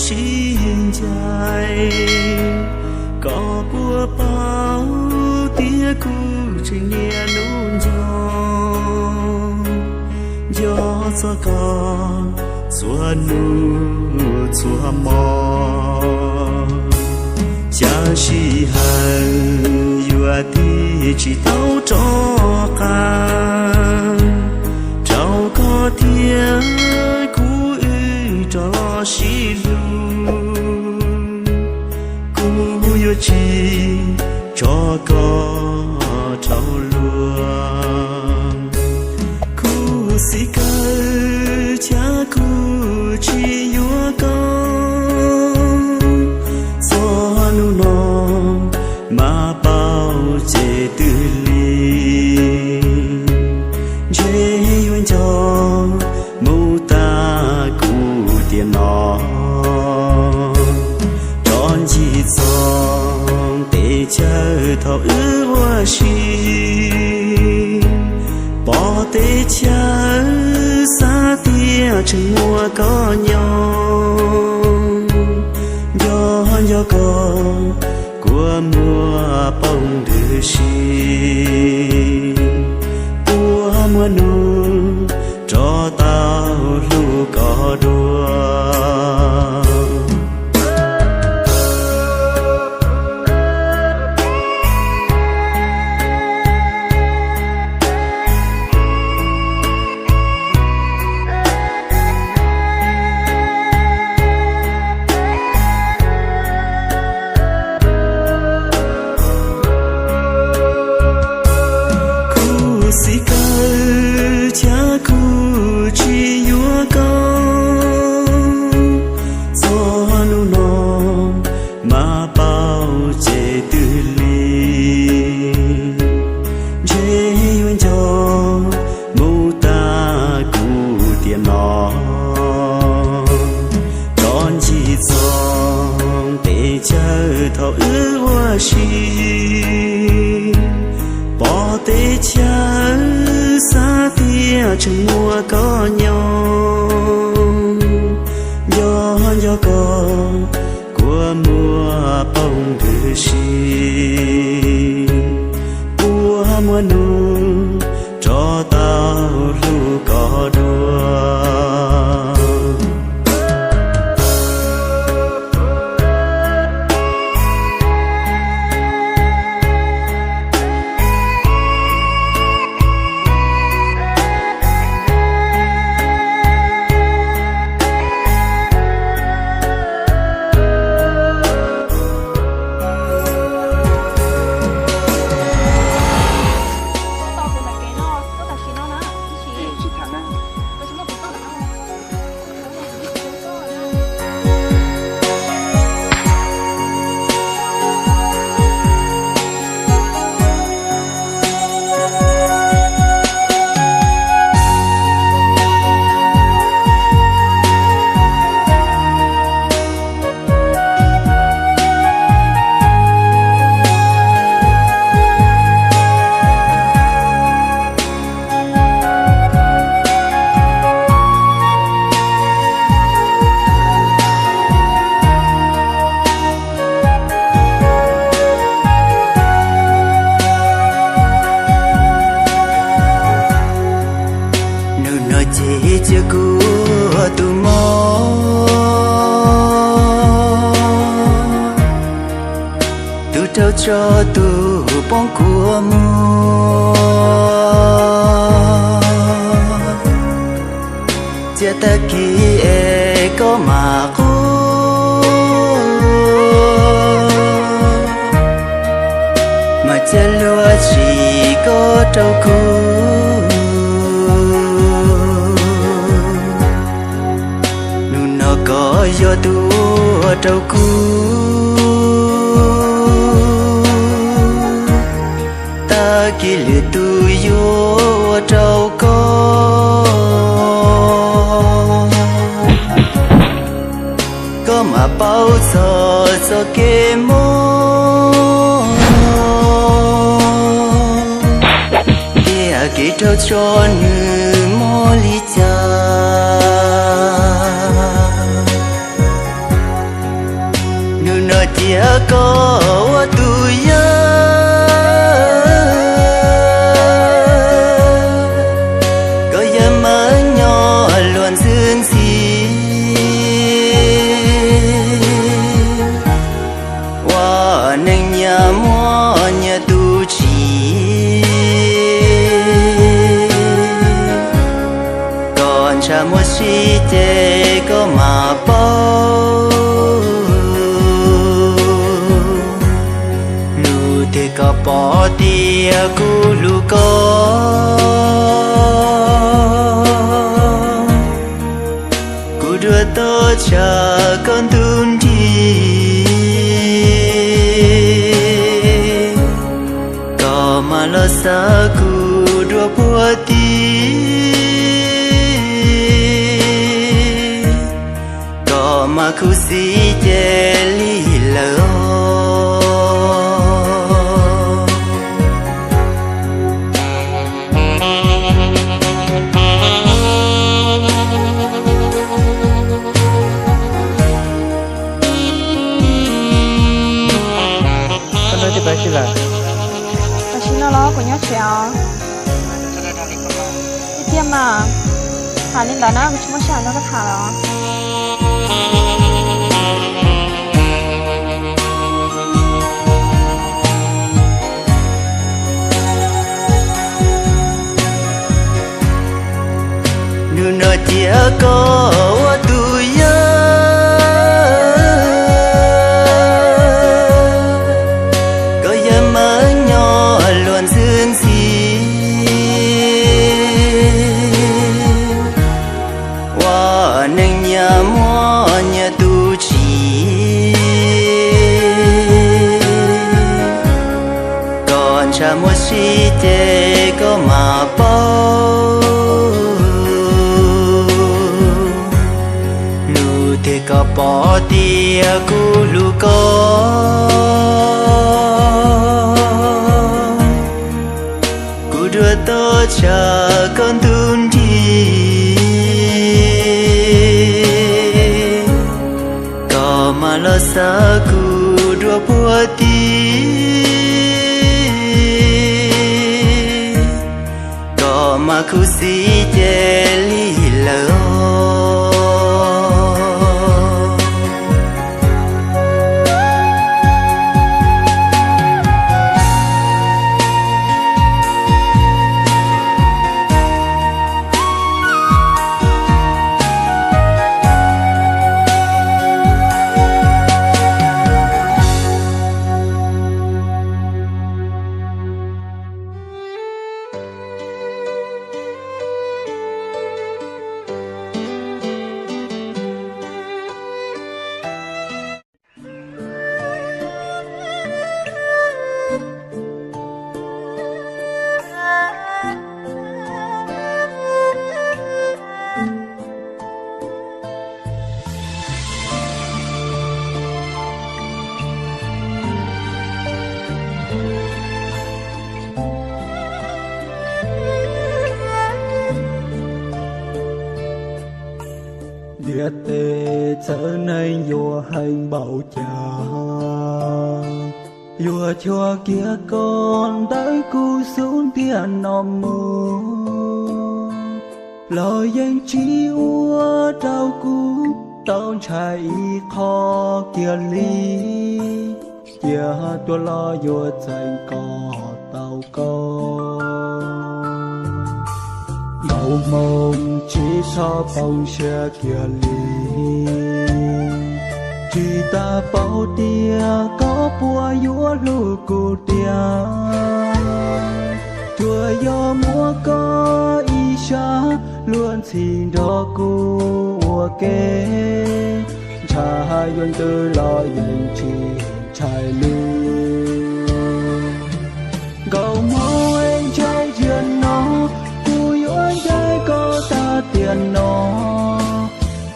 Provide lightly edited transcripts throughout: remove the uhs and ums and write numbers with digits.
xin chạy có bùa bao tia cu trên nia nôn gió gió con xua nu xua mò cha si hằng yua ti chỉ tao cho ca trao có tia cu cho si lu cu yo chi cho có trao luôn cu si cơ cha cu chi yo con gió nu non mà bao chế tư ly chế yuen cho mưu ta cu tiền nó tròn chỉ song để chờ thọ ước hoa si bỏ để chờ xa tia chừng mùa có nhau gió con của mùa bông đưa si của mùa nu cho tao lu có đua si cơ cha cu chi yua con gió nu non mà bao chế tư ly chế yuen cho mưu ta cu tiền nó tròn chỉ song để chờ thọ ước hoa si bỏ để chờ xa tia chừng mùa có nhau gió con của mùa bông đưa si của mùa nu cho tao lu có đua chưa của tu mò tu trao cho tu bóng của mùa chia ta kia có mà cô mà chia lúa chỉ có trâu cu có gió tua trâu cu ta kia lừa tu vô trâu có mà bao giờ kê mô kia kia trâu cho nữ mô lý cha chia có tụi có giờ mới nhỏ luôn dương xì qua nên nhà mua nhà tu chỉ còn cha mua xí tê có mà bao lu tê có bỏ tia cu lu có cu đưa tôi cha con tuôn đi có mà lo xa cu đưa bùa ti có mà cu si chê li lỡ bác sĩ là bác sĩ nó lo của nhóc chéo đi tiêm mà thả lên đó nó chúng nó chả nó có thả đó nu nó chia có tụi nên nhà mua nhà tu chỉ còn cha mua xí tê có mà bao lu tê có bỏ tia cu lu có cu đưa tôi cha con tuôn đi mà lo xa cu đua bùa ti có mà cu si chê li lỡ địa tê trở nên vua hành bảo cha vua cho kia con tới cu xuống tiền nòm mơ lời danh chi ua trao cu tao chạy kho kia ly kia tua lo vua dành có tao con bầu mộng chỉ so bông xe kia ly chỉ ta bao tia có bùa vua lu cụ tia chùa do múa có y xa luôn xin đó cô ua kê cha yon tư lo yên chi trai lưu gầu mô anh trai chuyện nó cu yon trai có ta tiền nó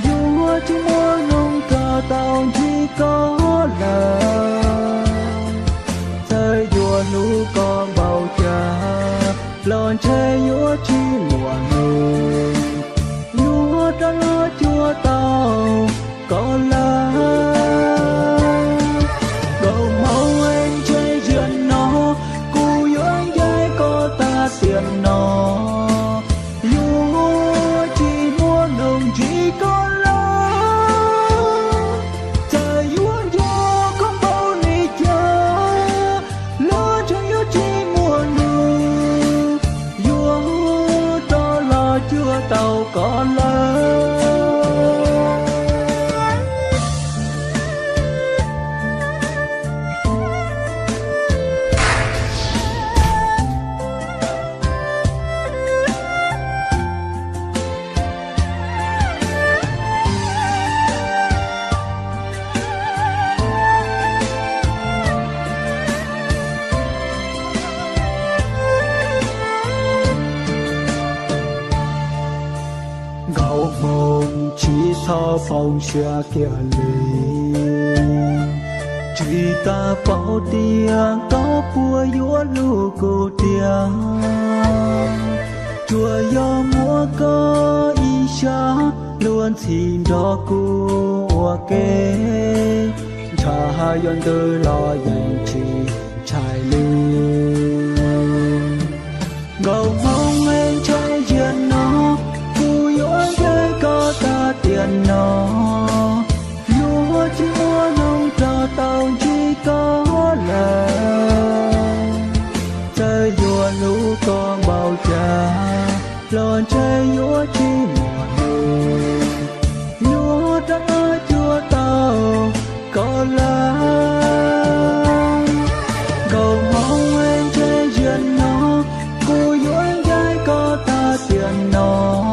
vua chúng mua nông cờ tàu chỉ có lời rơi vua lũ con bầu cha lòn che vua chi mùa người vua đã lo chúa tàu có lá tàu có lớn gạo mộng chỉ sao phòng xưa kia lì chỉ ta bảo tiếng có bùa yếu lu cô tiếng chùa do múa có ý xa luôn xin đó cô kê cha yon tư lo dành chỉ trái lưu gạo mong em trái duyên nó có ta tiền nó lúa chỉ mua nông cho tàu chỉ có là chơi vua lũ con bao cha lon chơi vua chỉ một lúa đã chua tàu có là cầu mong em chơi duyên nó cô vua anh gái có ta tiền nó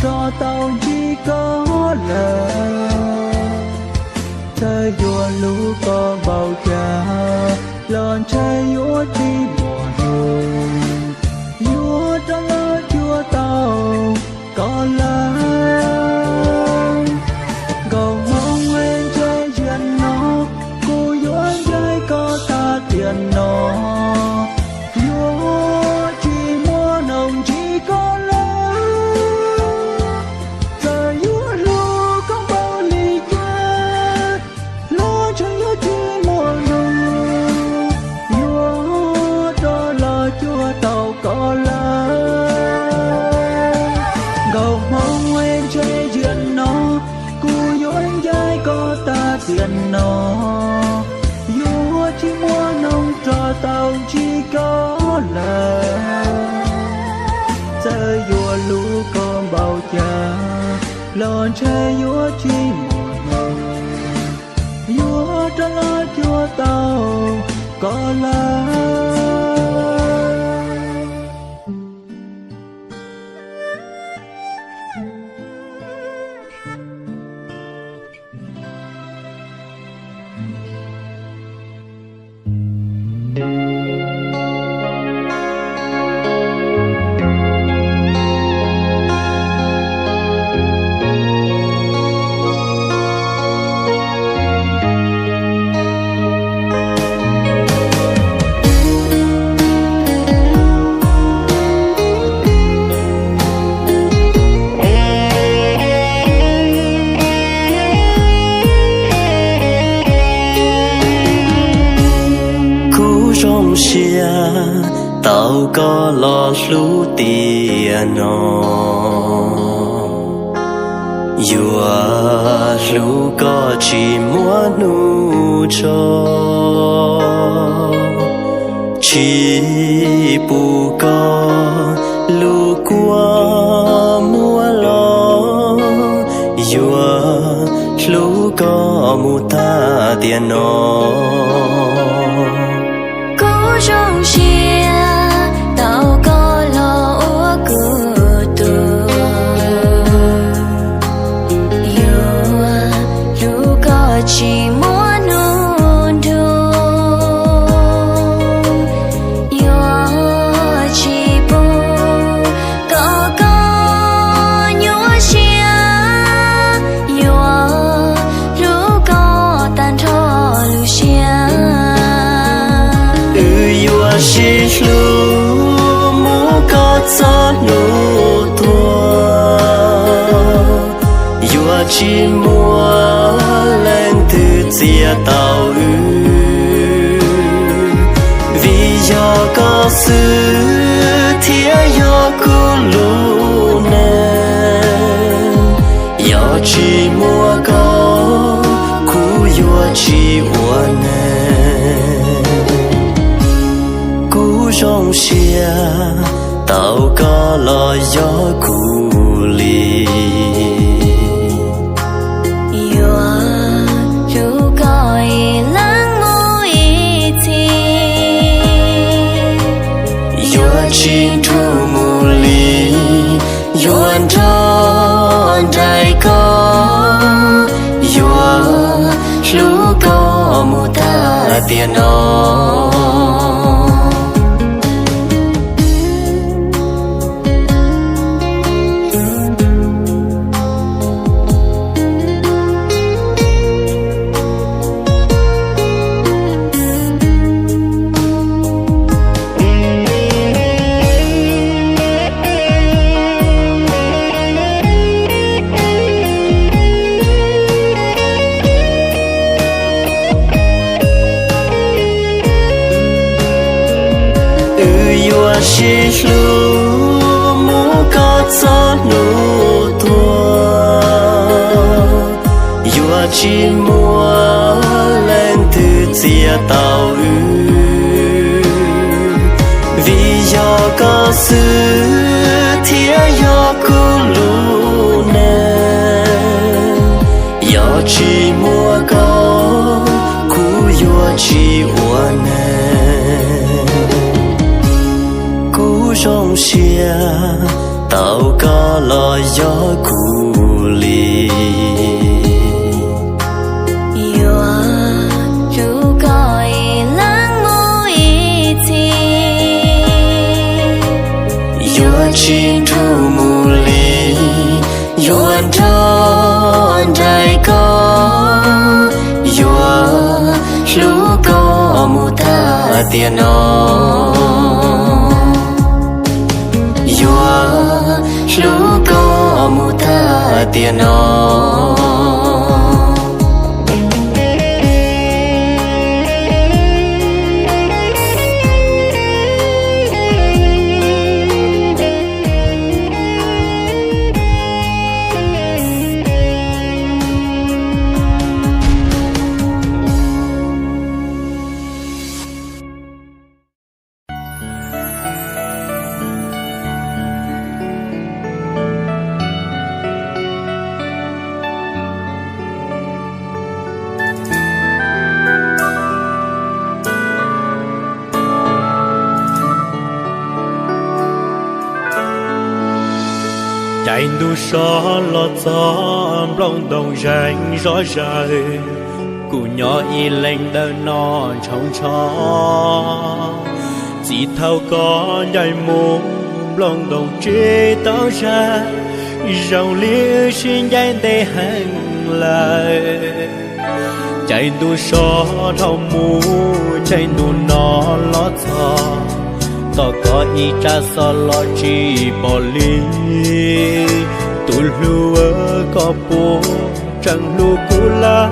cho tàu chỉ có là chơi vua lũ có bao cha lon chơi vua chỉ một vua cho lo chua tàu có là cầu mong em chơi duyên nó cô vua anh gái có ta tiền nó vua chỉ mua nồng chỉ có tàu có lớn gầu mong em chơi duyên nó cô vô anh gái có ta tiền nó vô chỉ mua nông cho tàu chỉ có là chơi vô lũ con bao cha lon chơi vô chỉ một vô cho lo chua tàu có lớn tàu có lo lũ tiền nó dùa lũ có chỉ mua nụ cho chỉ bù có lũ qua mua lo dùa lũ có mua ta tiền nó có trong xe tao có lo ua cửa tù yêu lu có chỉ muốn nôn thu yêu chỉ bu có nhua xe yêu lu có tan thọ lu xe chỉ lu mu có gió nụ tua yêu chỉ mua lên từ chia tàu vì do có sự thiê do cu lu nên do chỉ mua có cu yêu chỉua nên trong xia tàu có lo gió cù lì yo ru coi lắng mũi chi yo chín thu mù lì yo ăn tròn đại có yo lu có mù ta tiền nó chỉ lu mu có gió nụ tua yêu chỉ mua lên từ chia tàu vì do có sự thiệt do cô lu nè do chỉ mua có cú yêu chỉ uốn nè trong xia tàu có lo gió cù lì yo ru coi lắng mũi chi yo chín thu mù lì yo ăn tròn đại có yo lu có mù ta tiền nó lu có mù ta tiền nó chạy đu xó lọt gió lòng đồng rành rõ rời cụ nhỏ y lên đờ non trong chó chỉ thâu có nhảy mũ lòng đồng chế tao ra dòng lia xin danh để hành lại chạy đu xó thâu mũ chạy đu nó lọt gió tao có ý cha so lo chi bỏ ly tu lúa có bố chẳng lu cú lá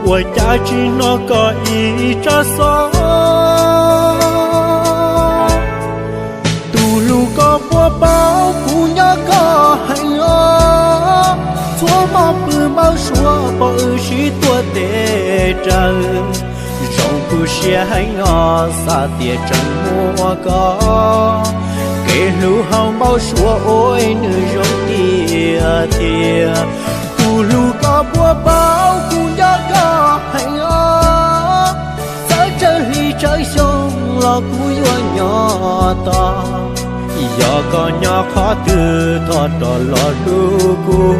ôi cha chi nó có ý cha so tu lu có bố bao cú nhớ có hành ó chúa mong bự bao xua bỏ sĩ tua tê trời rong cu xia hay ngò xa tia trăng mua có kể lũ hồng bao xua ôi nữ rong tia tia tu lũ có bùa bao cu nhớ có hay ngò sẽ chơi ly chơi sông lo cu yo nhỏ to giờ có nhỏ khó từ thọ trò lo lũ cu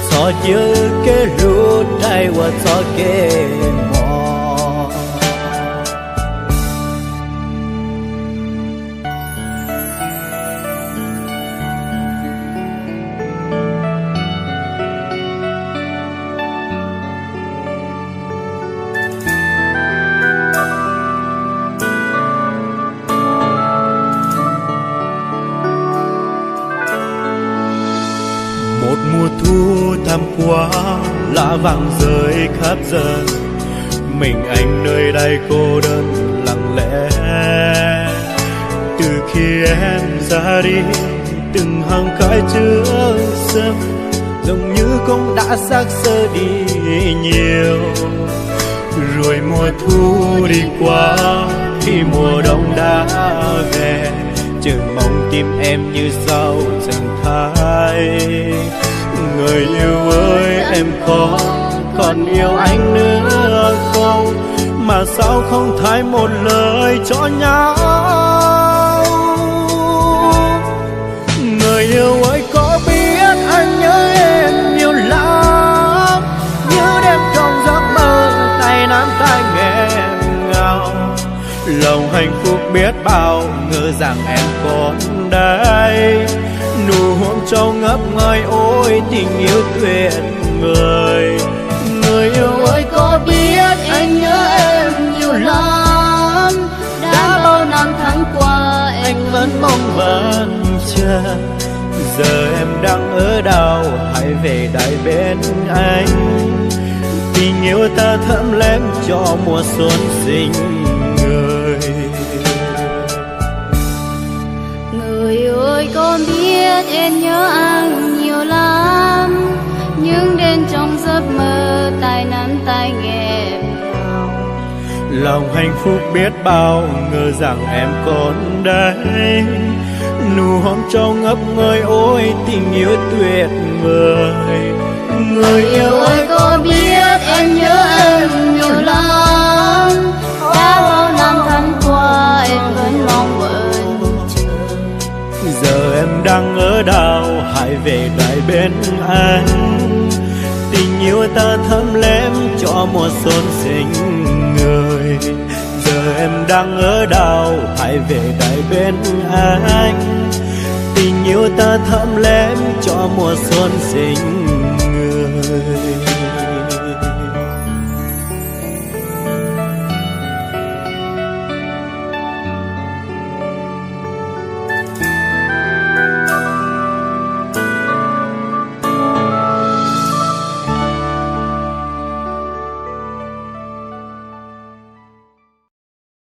so nhớ cái lũ đây và so cái một mùa thu thăm qua lá vàng rơi khắp giờ mình anh nơi đây cô đơn lặng lẽ từ khi em ra đi từng hàng cái chứa sớm giống như cũng đã xác xơ đi nhiều rồi mùa thu đi qua khi mùa đông đã về, chờ mong tim em như sao chẳng thay. Người yêu ơi em có còn yêu anh nữa không, mà sao không thay một lời cho nhau. Người yêu ơi có biết anh nhớ em nhiều lắm, như đêm trong giấc mơ tay nắm tay nghẹn ngào. Lòng hạnh phúc biết bao, ngờ rằng em còn đây, nụ hôn trong ngấp ngây ôi tình yêu tuyệt vời. Người yêu ơi có biết anh nhớ em nhiều lắm, đã bao năm tháng qua anh vẫn mong vẫn chờ. Giờ em đang ở đâu, hãy về đây bên anh. Tình yêu ta thấm lem cho mùa xuân sinh người. Người ơi có biết em nhớ anh nhiều lắm, nhưng đêm trong giấc mơ tay nắm tay nghẹn ngào. Lòng hạnh phúc biết bao, ngờ rằng em còn đây, nụ hôn trong ngấp ngây ôi tình yêu tuyệt vời. Người yêu ơi có biết em nhớ em nhiều lắm, đã bao năm tháng qua em vẫn mong vẫn chờ. Giờ em đang ở đâu, hãy về lại bên anh. Tình yêu ta thấm lem cho mùa xuân sinh người. Giờ em đang ở đâu, hãy về lại bên anh. Tình yêu ta thấm lem cho mùa xuân sinh người.